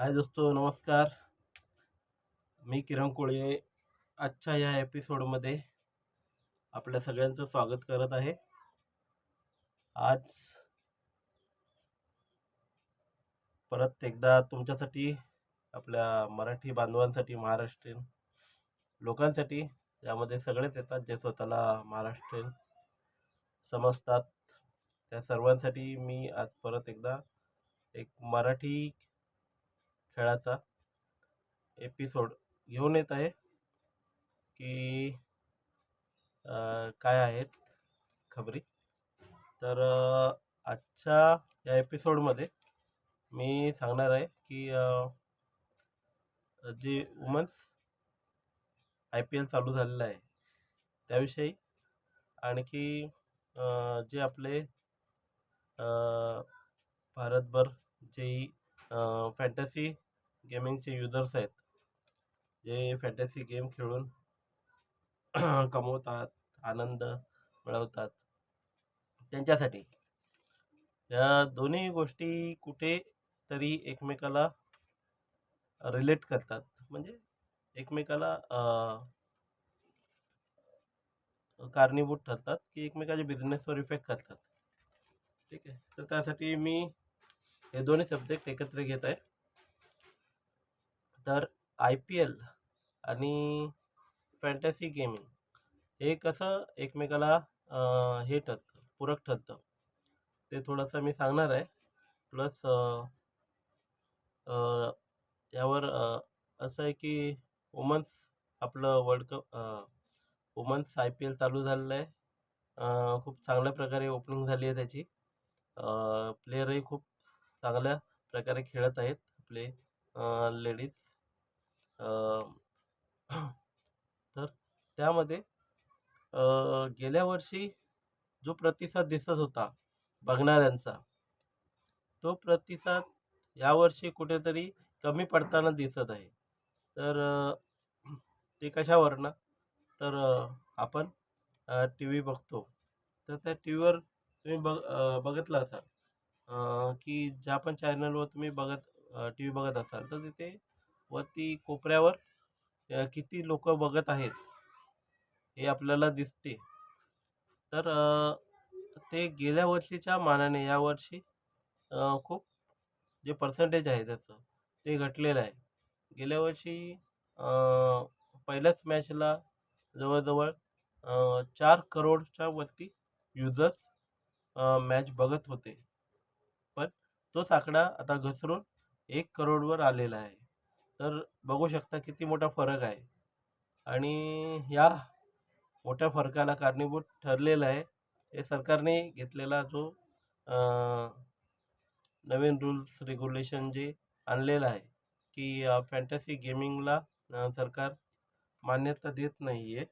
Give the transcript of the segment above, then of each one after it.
हाय दोस्तों, नमस्कार. मी किरण कोळी आजच्या या एपिसोडमध्ये आपल्या सगळ्यांचं स्वागत करत आहे. आज परत एकदा तुमच्यासाठी, आपल्या मराठी बांधवांसाठी, महाराष्ट्रीयन लोकांसाठी, यामध्ये सगळेच येतात जे स्वतःला महाराष्ट्रीयन समजतात, त्या सर्वांसाठी मी आज परत एकदा एक मराठी खेळाचा एपिसोड घेऊन येत आहे की काय आहेत खबरी. तर आजच्या या एपिसोडमध्ये मी सांगणार आहे की जे वुमन्स IPL चालू झालेलं आहे त्याविषयी, आणखी जे आपले भारतभर जे फॅन्टसी गेमिंगचे युजर्स आहेत, जे फॅन्टसी गेम खेळून कमवतात, आनंद मिळवतात, त्यांच्यासाठी या दोन्ही गोष्टी कुठे तरी एकमेकाला रिलेट करतात, म्हणजे एकमेकाला कारणीभूत ठरतात, की एकमेकाच्या बिझनेसवर इफेक्ट करतात. ठीक आहे, तर त्यासाठी मी हे दोन्ही सब्जेक्ट एकत्र घेत आहे. तर IPL आणि फॅन्टसी गेमिंग हे कसं एकमेकाला हे ठरतं, पूरक ठरतं, ते थोडंसं मी सांगणार आहे. प्लस यावर असं आहे की वुमन्स आपलं वर्ल्ड कप, वुमन्स IPL चालू झालेलं आहे. खूप चांगल्या प्रकारे ओपनिंग झाली आहे त्याची. प्लेयरही खूप चांगल्या प्रकारे खेळत आहेत आपले लेडीज. तर त्यामध्ये गेल्या वर्षी जो प्रतिसाद दिसत होता बघणाऱ्यांचा, तो प्रतिसाद यावर्षी कुठेतरी कमी पडताना दिसत आहे. तर ते कशावरनं? तर आपण टी व्ही बघतो, तर त्या टी व्हीवर तुम्ही बघितलं असाल की ज्या पण चॅनलवर तुम्ही टी व्ही बघत असाल, तर तिथे वरती कोपऱ्यावर किती लोक बघत आहेत हे आपल्याला दिसते. तर ते गेल्या वर्षीच्या मानाने यावर्षी खूप जे पर्सेंटेज आहे त्याचं ते घटलेलं आहे. गेल्या वर्षी पहिल्याच मॅचला जवळजवळ 4 करोडच्या वरती युजर्स मॅच बघत होते, पण तोच आकडा आता घसरून 1 करोडवर आलेला आहे. तर बघू शकता किती मोठा फरक आहे, आणि या मोठ्या फरकाला कारणीभूत ठरलेला आहे हे सरकारने घेतलेला जो नवीन रूल्स रेग्युलेशन जे आणलेलं आहे, की फॅन्टसी गेमिंगला सरकार मान्यता देत नाही आहे,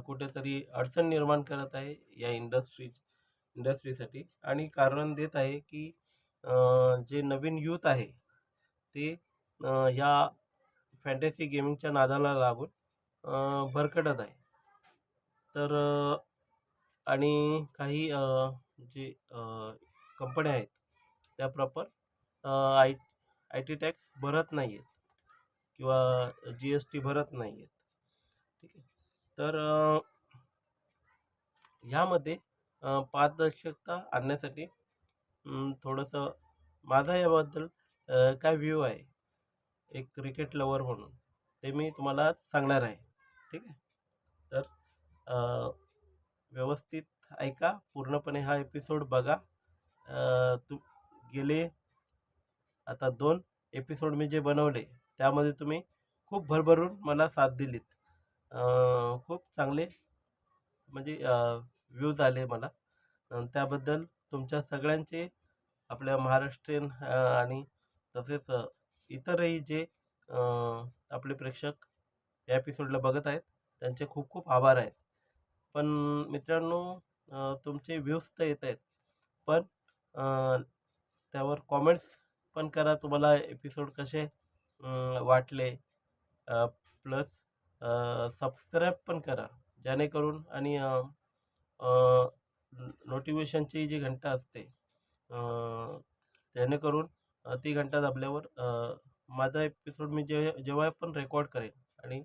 कुठेतरी अडचण निर्माण करत आहे या इंडस्ट्रीसाठी, आणि कारण देत आहे की जे नवीन यूथ आहे ते या फॅन्टसी गेमिंगच्या नादाला लागून भरकटत आहे. तर आणि काही जे कंपन्या आहेत त्या प्रॉपर IT टॅक्स भरत नाही आहेत किंवा GST भरत नाही आहेत. ठीक आहे, तर ह्यामध्ये पारदर्शकता आणण्यासाठी थोडंसं माझा याबद्दल काय व्ह्यू आहे एक क्रिकेट लवर म्हणून, ते मी तुम्हाला सांगणार आहे. ठीक आहे, तर व्यवस्थित ऐका, पूर्णपणे हा एपिसोड बघा. तू गेले आता 2 एपिसोड मी जे बनवले त्यामध्ये तुम्ही खूप भरभरून मला साथ दिलीत. खूप चांगले म्हणजे व्ह्यूज आले मला. त्याबद्दल तुमच्या सगळ्यांचे, आपल्या महाराष्ट्रीयन आणि तसेच इतरही जे आपले प्रेक्षक या एपिसोडला बघत आहेत त्यांचे खूप खूप आभार आहेत. पण मित्रांनो, तुमचे व्ह्यूज तर येत आहेत, पण त्यावर कॉमेंट्स पण करा, तुम्हाला एपिसोड कसे वाटले. प्लस सबस्क्राईब पण करा, जेणेकरून, आणि नोटिफिकेशनची जी घंटा असते जेणेकरून ती घंटा दाबल्यावर माझा एपिसोड मी जेव्हा पण रेकॉर्ड करेन आणि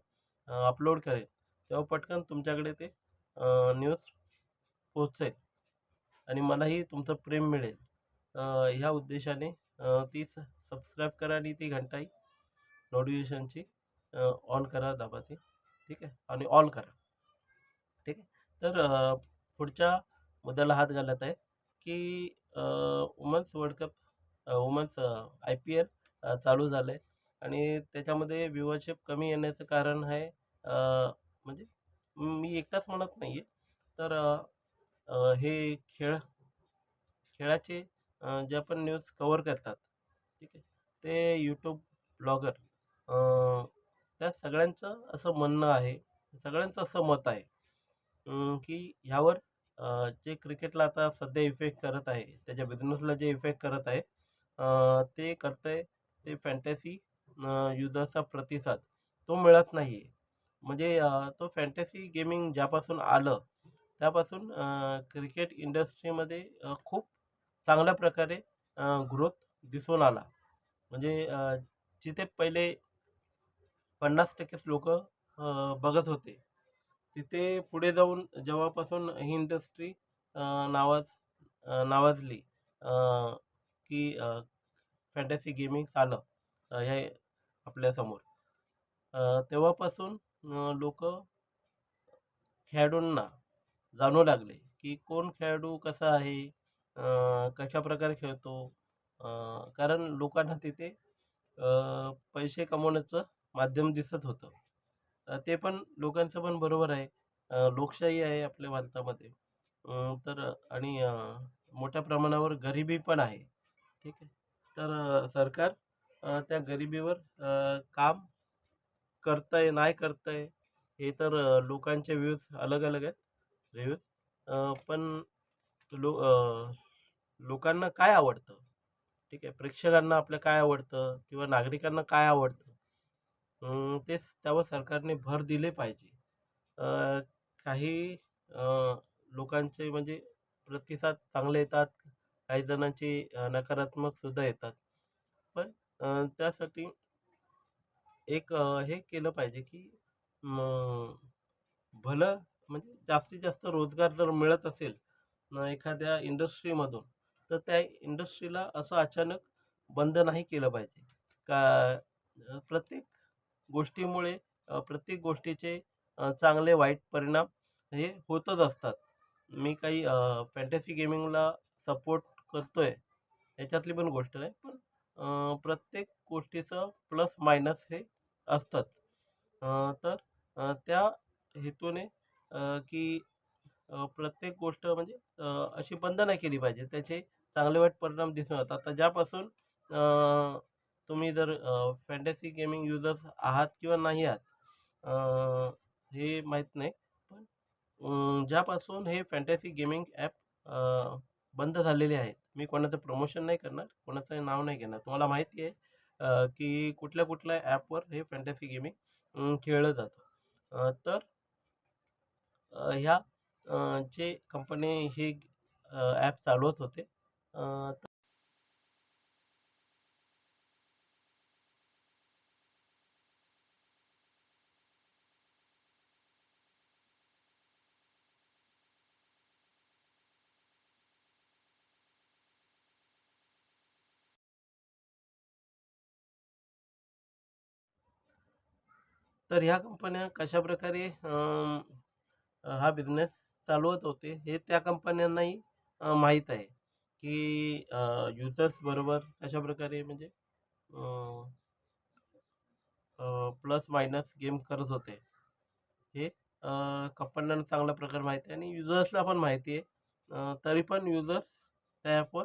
अपलोड करेन तेव्हा पटकन तुमच्याकडे ते न्यूज पोहोचेल आणि मलाही तुमचं प्रेम मिळेल. ह्या उद्देशाने ती सबस्क्राईब करा आणि ती घंटाही नोटिफिकेशनची ऑन करा, दाबा ती. ठीक आहे, आणि ऑल करा. ठीक आहे. तर पुढच्या मुद्द्याला हात घालत आहे की women's world cup, women's IPL चालू झालं आहे आणि त्याच्यामध्ये व्ह्यूअरशिप कमी येण्याचं कारण आहे, म्हणजे मी एकटाच म्हणत नाही आहे. तर हे खेळाचे जे आपण न्यूज कव्हर करतात, ठीक आहे, ते यूट्यूब ब्लॉगर, त्या सगळ्यांचं असं म्हणणं आहे, सगळ्यांचं असं मत आहे की ह्यावर जे क्रिकेटला आता सध्या इफेक्ट करत आहे, त्याच्या बिझनेसला जे इफेक्ट करत आहे, ते करतंय ते फॅन्टसी युजर्सचा प्रतिसाद तो मिळत नाही आहे. म्हणजे तो फॅन्टसी गेमिंग ज्यापासून आलं त्यापासून क्रिकेट इंडस्ट्रीमध्ये खूप चांगल्या प्रकारे ग्रोथ दिसून आला. म्हणजे जिथे पहिले 50%च लोक बघत होते, तिथे पुढे जाऊन जेव्हापासून ही इंडस्ट्री नावाजली, की फॅन्टसी गेमिंग आलं हे आपल्यासमोर, तेव्हापासून लोक खेळाडूंना जाणू लागले की कोण खेळाडू कसा आहे, कशा प्रकारे खेळतो. कारण लोकांना तिथे पैसे कमवण्याचं माध्यम दिसत होतं. ते पण लोकांचं पण बरोबर आहे. लोकशाही आहे आपल्या भारतामध्ये. तर आणि मोठ्या प्रमाणावर गरिबी पण आहे. ठीक आहे. तर सरकार त्या गरिबीवर काम करतंय, नाही करतंय, हे तर लोकांचे व्ह्यूज अलग-अलग आहेत. व्ह्यूज पण लो लोकांना काय आवडतं? ठीक आहे. प्रेक्षकांना आपल्या काय आवडतं किंवा नागरिकांना काय आवडतं? तेच त्यावर सरकारने भर दिले पाहिजे. अ, काही लोकांचे म्हणजे प्रतिसाद चांगले येतात, काही जणांचे नकारात्मक सुद्धा येतात. पण त्यासाठी एक हे केलं पाहिजे की भलं म्हणजे जास्तीत जास्त रोजगार जर मिळत असेल एखाद्या इंडस्ट्रीमधून, तर त्या इंडस्ट्रीला असं अचानक बंद नाही केलं पाहिजे. का प्रत्येक गोष्टीमुळे प्रत्येक गोष्टीचे चांगले वाईट परिणाम हे होतच असतात. मी काही फॅन्टसी गेमिंगला सपोर्ट करतोय याच्यातली पण गोष्ट नाही. पण प्रत्येक गोष्टीचं प्लस मायनस हे असतंच. तर त्या हेतूने की प्रत्येक गोष्ट म्हणजे अशी बंद नाही केली पाहिजे. त्याचे चांगले वाईट परिणाम दिसून येतात. आता ज्यापासून तुम्ही जर फॅन्टसी गेमिंग युजर्स आहात किंवा नाही आहात, हे माहीत नाही. पण ज्यापासून हे फॅन्टसी गेमिंग ॲप बंद झालेले आहेत. मी कोणाचं प्रमोशन नाही करणार, कोणाचं नाव नाही घेणार. तुम्हाला माहिती आहे की कुठल्या-कुठल्या ॲपवर हे फॅन्टसी गेमिंग खेळलं जातं. तर ह्या जे कंपनी हे ॲप चालवत होते, तर ह्या कंपन्या कशाप्रकारे हा बिझनेस चालवत होते हे त्या कंपन्यांनाही माहीत आहे, की युजर्स बरोबर कशाप्रकारे म्हणजे प्लस मायनस गेम करत होते. हे कंपन्यांना चांगल्या प्रकारे माहिती आहे आणि युजर्सला पण माहिती आहे. तरी पण युजर्स त्या ॲपवर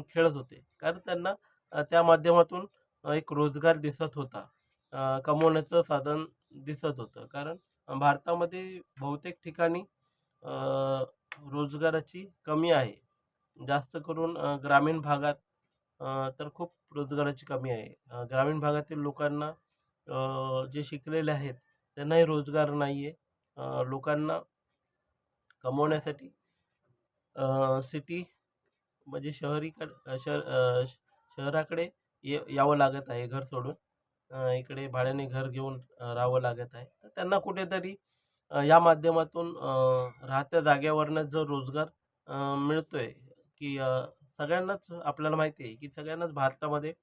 खेळत होते. कारण त्यांना त्या माध्यमातून एक रोजगार दिसत होता. कमवण्याचं साधन दिसत होतं. कारण भारतामध्ये बहुतेक ठिकाणी रोजगाराची कमी आहे. जास्त करून ग्रामीण भागात तर खूप रोजगाराची कमी आहे. ग्रामीण भागातील लोकांना जे शिकलेले आहेत त्यांनाही रोजगार नाही आहे. लोकांना कमवण्यासाठी सिटी म्हणजे शहराकडे यावं लागत आहे घर सोडून. इकडे भाड्याने घर घेऊन राहावं लागत आहे. तर त्यांना कुठेतरी या माध्यमातून राहत्या जागेवरनं जो रोजगार मिळतोय, की सगळ्यांनाच आपल्याला माहिती आहे, की सगळ्यांनाच भारतामध्ये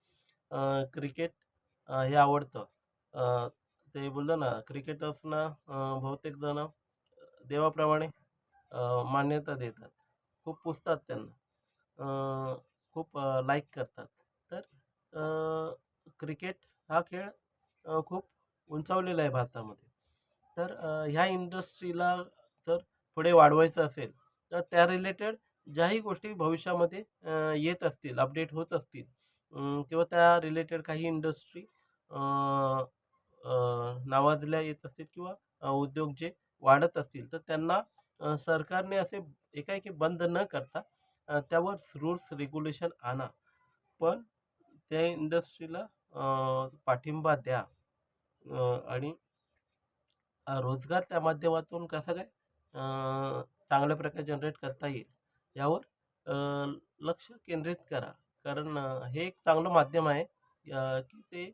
क्रिकेट हे आवडतं. अ, ते बोललं ना क्रिकेटर्सना बहुतेक जण देवाप्रमाणे मान्यता देतात. खूप पुजतात त्यांना. खूप लाईक करतात. तर क्रिकेट हा खेळ खूप उंचावलेला आहे भारतामध्ये. तर ह्या इंडस्ट्रीला जर पुढे वाढवायचं असेल, तर त्या रिलेटेड ज्याही गोष्टी भविष्यामध्ये येत असतील, अपडेट होत असतील किंवा त्या रिलेटेड काही इंडस्ट्री नावाजल्या येत असतील किंवा उद्योग जे वाढत असतील, तर त्यांना सरकारने असे एकाएकी बंद न करता त्यावर रूल्स रेग्युलेशन आणा. पण त्या इंडस्ट्रीला पाठिंबा द्या आणि रोजगार त्या माध्यमातून कसा काय चांगल्या प्रकारे जनरेट करता येईल यावर अ, लक्ष केंद्रित करा. कारण हे एक चांगलं माध्यम आहे की ते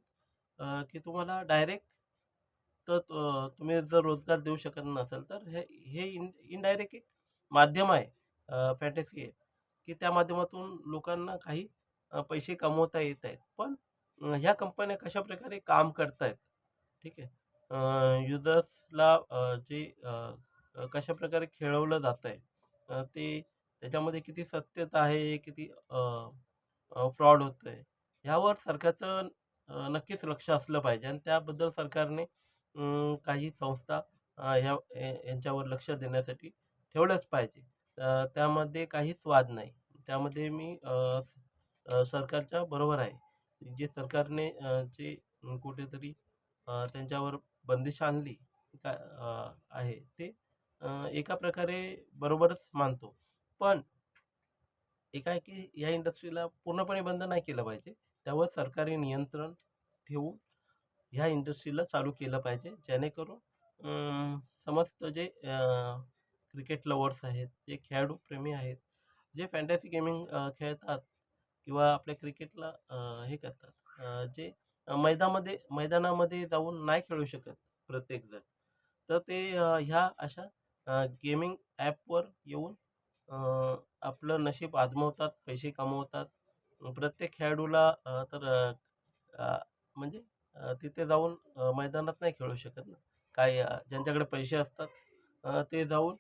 की तुम्हाला डायरेक्ट तर तुम्ही जर रोजगार देऊ शकत नसाल तर हे हे इनडायरेक्ट एक माध्यम आहे फॅन्टसी आहे, की त्या माध्यमातून लोकांना काही पैसे कमवता येत आहेत. पण ह्या कंपन्या कशाप्रकारे काम करतायत, ठीक आहे. युजर्सला जे कशाप्रकारे खेळवलं जातंय ते त्याच्यामध्ये किती सत्यता आहे, किती फ्रॉड होतंय, ह्यावर सरकारचं नक्कीच लक्ष असलं पाहिजे आणि त्याबद्दल सरकारने काही संस्था यांच्यावर लक्ष देण्यासाठी ठेवलंच पाहिजे. त्यामध्ये काहीच वाद नाही. त्यामध्ये मी सरकारच्या बरोबर आहे. जे सरकारने जे कुठेतरी त्यांच्यावर बंदिश आणली आहे ते एका प्रकारे बरोबरच मानतो. पण एकाएकी या इंडस्ट्रीला पूर्णपणे बंद नाही केलं पाहिजे. त्यावर सरकारी नियंत्रण ठेवून ह्या इंडस्ट्रीला चालू केलं पाहिजे. जेणेकरून समस्त जे क्रिकेट लव्हर्स आहेत, जे खेळाडू प्रेमी आहेत, जे फॅन्टसी गेमिंग खेळतात किंवा आपल्या क्रिकेटला हे करतात, जे मैदानामध्ये जाऊन नाही खेळू शकत प्रत्येकजण. तर ते ह्या अशा गेमिंग ॲपवर येऊन अ, आपलं नशीब आजमावतात, पैसे कमवतात. प्रत्येक खेळाडूला तर म्हणजे तिथे जाऊन मैदानात नाही खेळू शकत ना. काही ज्यांच्याकडे पैसे असतात ते जाऊन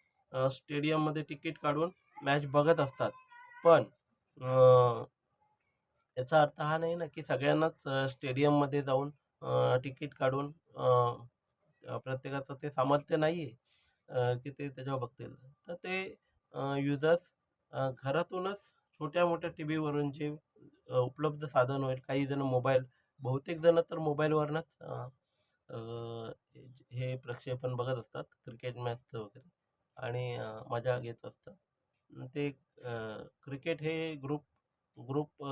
स्टेडियममध्ये तिकीट काढून मॅच बघत असतात. पण अ, याचा अर्थ हा नाही ना, की सगळ्यांनाच स्टेडियममध्ये जाऊन तिकीट काढून प्रत्येकाचं ते सामर्थ्य नाही आहे की ते त्याच्यावर बघतील. तर ते युजर्स घरातूनच छोट्या-मोठ्या टीव्हीवरून जे उपलब्ध साधन होईल, काही जण मोबाईल बहुतेक जण तर मोबाईलवरनंच अ, हे प्रक्षेपण बघत असतात क्रिकेट मॅचचं वगैरे आणि मजा घेत असतात. ते क्रिकेट हे ग्रुप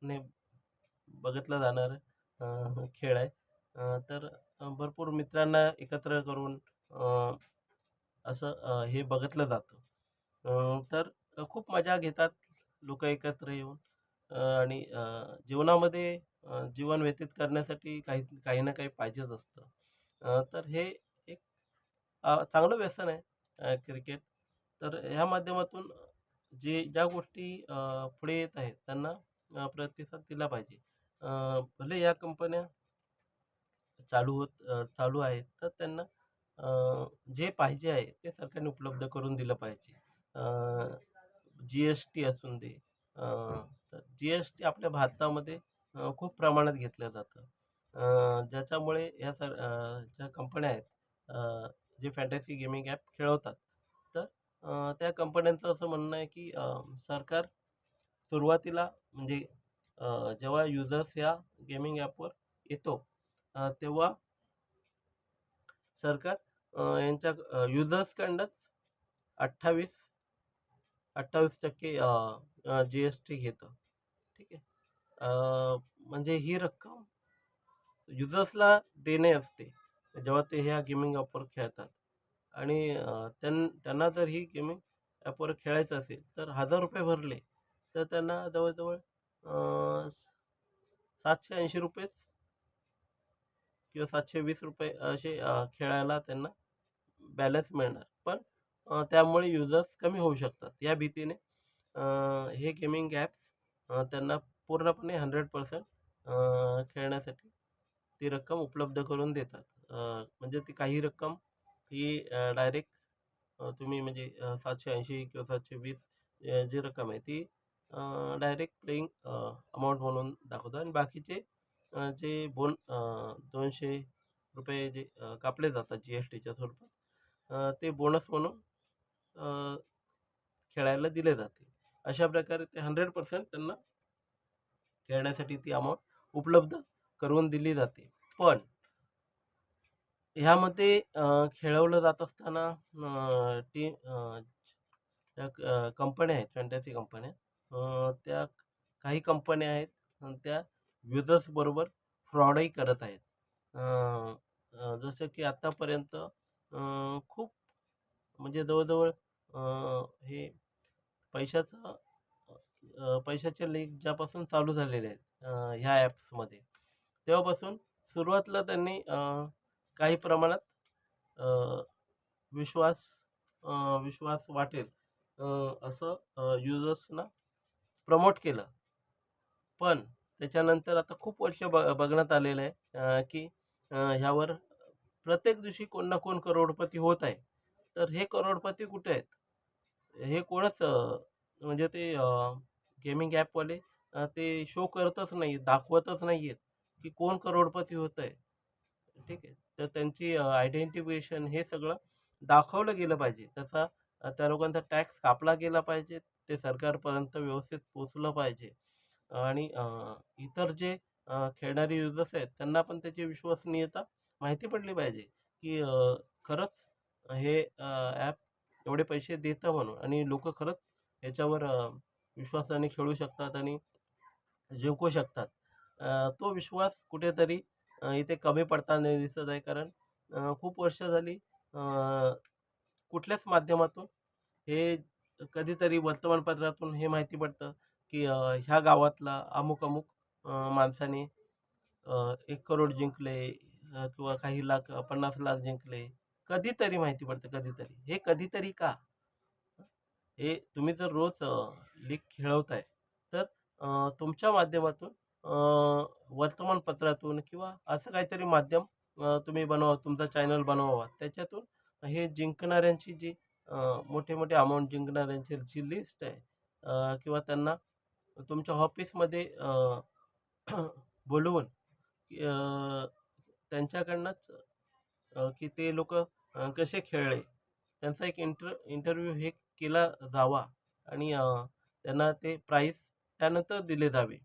ने बघितला जाणारा खेळ आहे. तर भरपूर मित्रांना एकत्र करून असं हे बघितलं जातं. तर खूप मजा घेतात लोकं एकत्र येऊन आणि जीवनामध्ये जीवन व्यतीत करण्यासाठी काही काही ना काही पाहिजेच असतं. तर हे एक चांगलं व्यसन आहे क्रिकेट. तर ह्या माध्यमातून ज्या गोष्टी पुढे येत आहेत त्यांना प्रतिसाद दिला पाहिजे. भले या कंपन्या चालू आहेत, तर त्यांना जे पाहिजे आहे ते सरकारने उपलब्ध करून दिलं पाहिजे. जी-एस-टी असून दे. अ, तर जी-एस-टी आपल्या भारतामध्ये खूप प्रमाणात घेतलं जातं. ज्याच्यामुळे ज्या कंपन्या आहेत जे फॅन्टसी गेमिंग ॲप खेळवतात, तर त्या कंपन्यांचं असं म्हणणं आहे की सरकार सुरुवातीला म्हणजे जेव्हा युजर्स या गेमिंग ॲपवर येतो तेव्हा सरकार यांच्या युजर्सकडनंच 28 28% जी-एस-टी घेतं. ठीक आहे. म्हणजे ही रक्कम युजर्सला देणे असते, जेव्हा ते ह्या गेमिंग ॲपवर खेळतात आणि त्यांना जर ही गेमिंग ॲपवर खेळायचं असेल, तर ₹1000 भरले, तर त्यांना जवळ-जवळ ₹780 किंवा ₹720 असे खेळायला त्यांना बॅलन्स मिळणार. पण त्यामुळे युजर्स कमी होऊ शकतात. या भीतीने हे गेमिंग ॲप्स त्यांना पूर्णपणे 100% खेळण्यासाठी ती रक्कम उपलब्ध करून देतात. म्हणजे ती काही रक्कम ही डायरेक्ट तुम्ही म्हणजे 780 किंवा 720 जी रक्कम आहे ती डायरेक्ट प्लेइंग अमाउंट म्हणून दाखवतात आणि बाकीचे जे ₹200 जे कापले जातात जी-एस-टीच्या स्वरूपात ते बोनस म्हणून अ, खेळायला दिले जाते. अशा प्रकारे ते 100% त्यांना खेळण्यासाठी ती अमाउंट उपलब्ध करून दिली जाते. पण ह्यामध्ये खेळवलं जात असताना त्या कंपन्या आहेत, फॅन्टसी कंपन्या. त्या काही कंपन्या आहेत त्या युजर्सबरोबर फ्रॉडही करत आहेत. अ, जसं की आत्तापर्यंत खूप म्हणजे जवळ-जवळ हे पैशाचं पैशाचे लीक ज्यापासून चालू झालेले आहेत ह्या ॲप्समध्ये, तेव्हापासून सुरुवातीला त्यांनी काही प्रमाणात अ, विश्वास विश्वास वाटेल अ, असं युजर्सना प्रमोट केलं. पण त्याच्यानंतर आता खूप वर्ष बघण्यात आलेलं आहे की ह्यावर प्रत्येक दिवशी कोण ना कोण करोडपती होत आहे. तर हे करोडपती कुठे आहेत? हे कोणच म्हणजे ते गेमिंग ॲपवाले ते शो करतच नाही, दाखवतच नाही आहेत, की कोण करोडपती होतंय. ठीक आहे. तर त्यांची आयडेंटिफिकेशन हे सगळं दाखवलं गेलं पाहिजे. त्याचा त्या लोकांचा टॅक्स कापला गेला पाहिजे. ते सरकारपर्यंत व्यवस्थित पोहोचलं पाहिजे. आणि इतर जे खेळणारे युजर्स आहेत त्यांना पण त्याची विश्वसनीयता माहिती पडली पाहिजे, की खरंच हे ॲप एवढे पैसे देतं म्हणून आणि लोकं खरंच याच्यावर विश्वासाने खेळू शकतात आणि जिंकू शकतात. तो विश्वास कुठेतरी इथे कमी पडताना दिसत आहे. कारण खूप वर्ष झाली कुठल्याच माध्यमातून हे कधीतरी वर्तमानपत्रातून हे माहिती पडतं, की ह्या गावातला अमुक-अमुक माणसाने 1 करोड जिंकले किंवा काही लाख 50 लाख जिंकले. कधीतरी माहिती पडतं, कधीतरी. हे कधीतरी का? हे तुम्ही जर रोज लीग खेळवताय, तर तुमच्या माध्यमातून वर्तमानपत्रातून किंवा असं काहीतरी माध्यम तुम्ही बनवा, तुमचा चॅनल बनवावा. त्याच्यातून हे जिंकणाऱ्यांची जी मोठे-मोठे अमाउंट जिंकणाऱ्यांची जी लिस्ट आहे किंवा त्यांना तुमच्या ऑफिसमध्ये बोलवून त्यांच्याकडनंच की ते लोकं कसे खेळले, त्यांचा एक इंटरव्ह्यू हे केला जावा आणि त्यांना ते प्राइज त्यानंतर दिले जावे.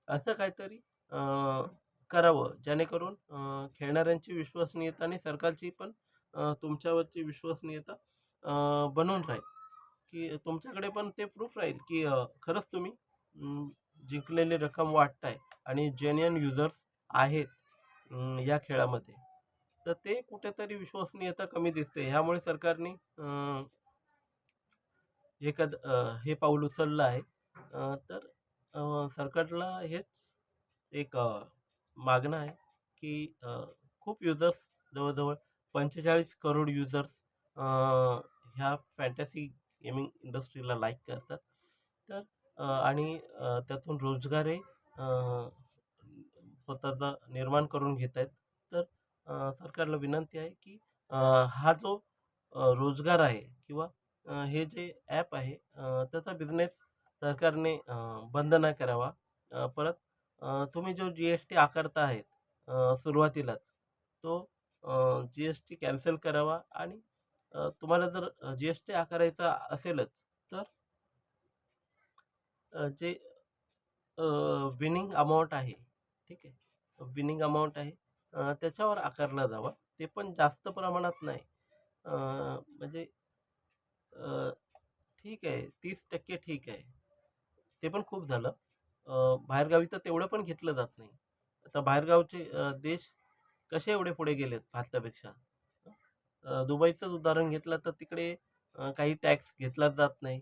असं काहीतरी करावं जेणेकरून खेळणाऱ्यांची विश्वसनीयता आणि सरकारची पण तुमच्यावरची विश्वसनीयता बनून राहील, की तुमच्याकडे पण ते प्रूफ राहील, की खरंच तुम्ही जिंकलेली रक्कम वाटताय आणि जेन्युइन युजर्स आहेत या खेळामध्ये. तर ते कुठेतरी विश्वसनीयता कमी दिसते. ह्यामुळे सरकारने हे पाऊल उचललं आहे. तर सरकारला हेच एक मागणं आहे, की खूप युजर्स जवळ-जवळ 45 करोड युजर्स ह्या फॅन्टसी गेमिंग इंडस्ट्रीला लाईक करतात. तर आणि त्यातून रोजगारही स्वतःचा निर्माण करून घेत आहेत. तर सरकारला विनंती आहे, की हा जो रोजगार आहे किंवा हे जे ॲप आहे त्याचा बिझनेस सरकारने बंद नाही करावा. परत तुम्ही जो जी-एस-टी आकारता आहेत सुरुवातीलाच तो जी-एस-टी कॅन्सल करावा आणि तुम्हाला जर जी-एस-टी आकारायचा असेलच तर जे विनिंग अमाउंट आहे, ठीक आहे. विनिंग अमाउंट आहे त्याच्यावर आकारला जावा. ते पण जास्त प्रमाणात नाही. म्हणजे अ, ठीक आहे 30% ठीक आहे. ते पण खूप झालं. बाहेरगावी तर तेवढं पण घेतलं जात नाही. आता बाहेरगावचे देश कसे एवढे पुढे गेलेत भारतापेक्षा? दुबईचंच उदाहरण घेतलं तर तिकडे काही टॅक्स घेतलाच जात नाही.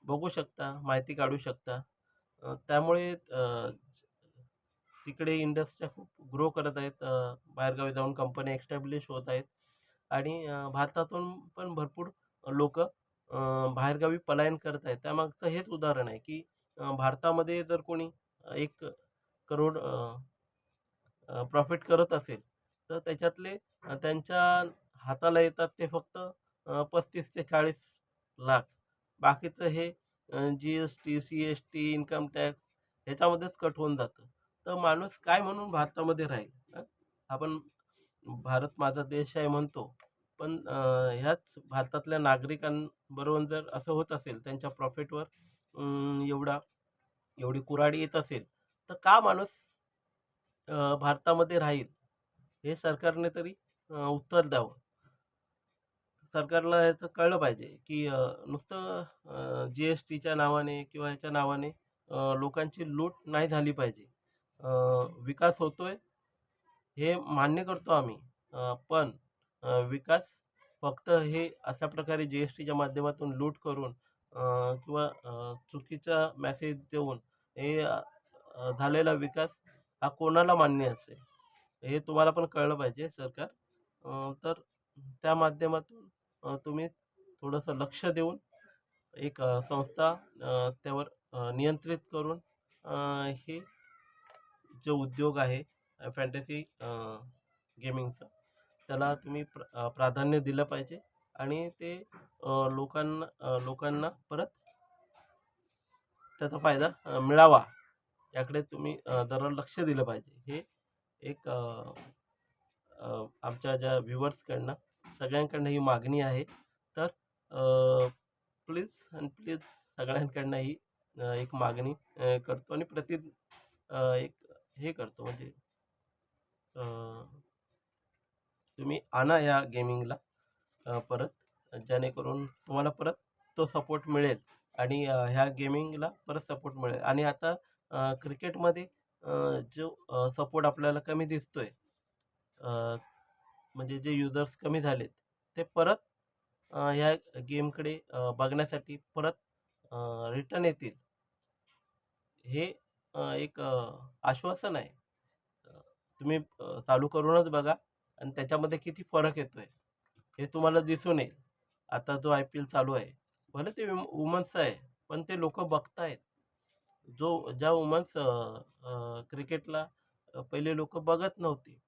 बघू शकता, माहिती काढू शकता. त्यामुळे तिकडे इंडस्ट्र्या खूप ग्रो करत आहेत. बाहेरगावी जाऊन कंपन्या एस्टॅब्लिश होत आहेत आणि भारतातून पण भरपूर लोकं बाहेरगावी पलायन करत आहेत. त्यामागचं हेच उदाहरण आहे, की भारतामध्ये जर कोणी 1 करोड प्रॉफिट करत असेल, तर त्याच्यातले त्यांच्या हाताला येतात ते फक्त 35 ते 40 लाख. बाकीचं हे जी-एस-टी, सी-एस-टी, इन्कम टॅक्स ह्याच्यामध्येच कट होऊन जातं. तर माणूस काय म्हणून भारतामध्ये राहील? आपण भारत माझा देश आहे म्हणतो, पण ह्याच भारतातल्या नागरिकांबरोबर जर असं होत असेल, त्यांच्या प्रॉफिटवर एवढा एवढी कुऱ्हाडी येत असेल, तर का माणूस भारतामध्ये राहील? हे सरकारने तरी उत्तर द्यावं. सरकारला ह्याचं कळलं पाहिजे, की नुसतं जी-एस-टीच्या नावाने किंवा ह्याच्या नावाने लोकांची लूट नाही झाली पाहिजे. अ, विकास होतोय हे मान्य करतो आम्ही. पण विकास फक्त हे अशा प्रकारे जी-एस-टीच्या माध्यमातून लूट करून किंवा चुकीचा मेसेज देऊन हे झालेला विकास हा कोणाला मान्य असेल? हे तुम्हाला पण कळलं पाहिजे सरकार. तर त्या माध्यमातून तुम्ही थोडंसं लक्ष देऊन एक संस्था त्यावर नियंत्रित करून हे जो उद्योग आहे फॅन्टसी गेमिंगचा त्याला तुम्ही प्राधान्य दिलं पाहिजे आणि ते लोकांना परत त्याचा फायदा मिळावा याकडे तुम्ही जरा लक्ष दिलं पाहिजे. हे एक आमच्या ज्या व्ह्युअर्सकडनं सगळ्यांकडनं ही मागणी आहे. तर प्लीज आणि प्लीज सगळ्यांकडनं ही एक मागणी करतो आणि एक हे करतो म्हणजे अ, तुम्ही आणा या गेमिंगला परत जेणेकरून तुम्हाला परत तो सपोर्ट मिळेल आणि ह्या गेमिंगला परत सपोर्ट मिळेल आणि आता क्रिकेटमध्ये जो सपोर्ट आपल्याला कमी दिसतोय म्हणजे जे युजर्स कमी झालेत ते परत ह्या गेमकडे बघण्यासाठी परत रिटर्न येतील. हे एक आश्वासन आहे. तुम्ही चालू करूनच बघा आणि त्याच्यामध्ये किती फरक येतोय हे तुम्हाला दिसून येईल. आता जो IPL चालू आहे, भले ते वुमन्सचं आहे, पण ते लोकं बघतायत. ज्या वुमन्स क्रिकेटला पहिले लोकं बघत नव्हते,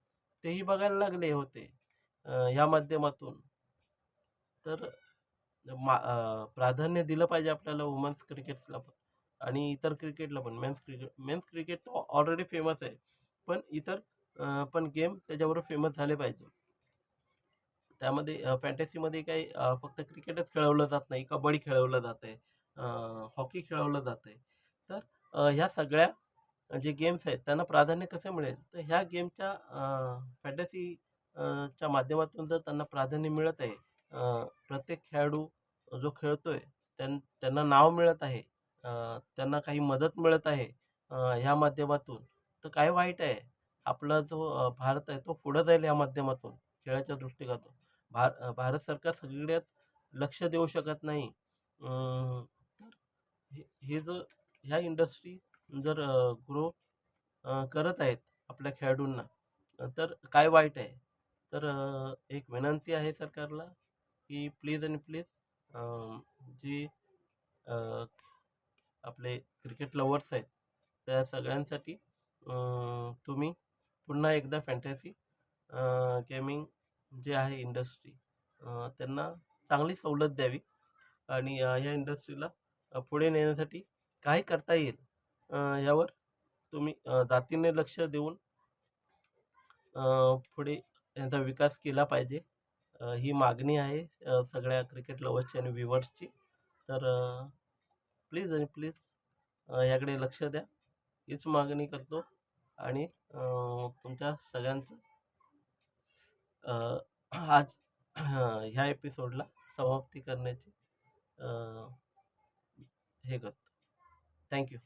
तेही बघायला लागले होते ह्या माध्यमातून. तर प्राधान्य दिलं पाहिजे आपल्याला वुमन्स क्रिकेटला पण आणि इतर क्रिकेटला पण. मेन्स क्रिकेट तर ऑलरेडी फेमस आहे. पण इतर पण गेम त्याच्याबरोबर फेमस झाले पाहिजे. त्यामध्ये फॅन्टसीमध्ये काही फक्त क्रिकेटच खेळवलं जात नाही, कबड्डी खेळवलं जातंय, हॉकी खेळवलं जातंय. तर ह्या सगळ्या जे गेम्स आहेत त्यांना प्राधान्य कसं मिळेल? तर ह्या गेमच्या फॅन्टसी च्या माध्यमातून जर त्यांना प्राधान्य मिळत आहे, प्रत्येक खेळाडू जो खेळतोय त्यांना नाव मिळत आहे, त्यांना काही मदत मिळत आहे ह्या माध्यमातून, तर काय वाईट आहे? आपला जो भारत आहे तो पुढे जाईल या माध्यमातून खेळाच्या दृष्टिकोनातून. भारत सरकार सगळीकडे लक्ष देऊ शकत नाही. तर हे जर ह्या इंडस्ट्री जर ग्रो करत आहेत आपल्या खेळाडूंना, तर काय वाईट आहे? तर एक विनंती आहे सरकारला, की प्लीज आणि प्लीज जी अ, आपले क्रिकेट लवर्स आहेत, त्या सगळ्यांसाठी तुम्ही पुन्हा एकदा फॅन्टसी गेमिंग जे आहे इंडस्ट्री त्यांना चांगली सवलत द्यावी आणि या इंडस्ट्रीला पुढे नेण्यासाठी काय करता येईल यावर तुम्ही जातीने लक्ष देऊन पुढे यांचा विकास केला पाहिजे. ही मागणी आहे सगळ्या क्रिकेट लवर्सची आणि व्ह्युअर्सची. तर प्लीज आणि प्लीज याकडे लक्ष द्या. हीच मागणी करतो आणि तुमच्या सगळ्यांचं आज ह्या एपिसोडला समाप्ती करण्याची अ, हे करतो. Thank you.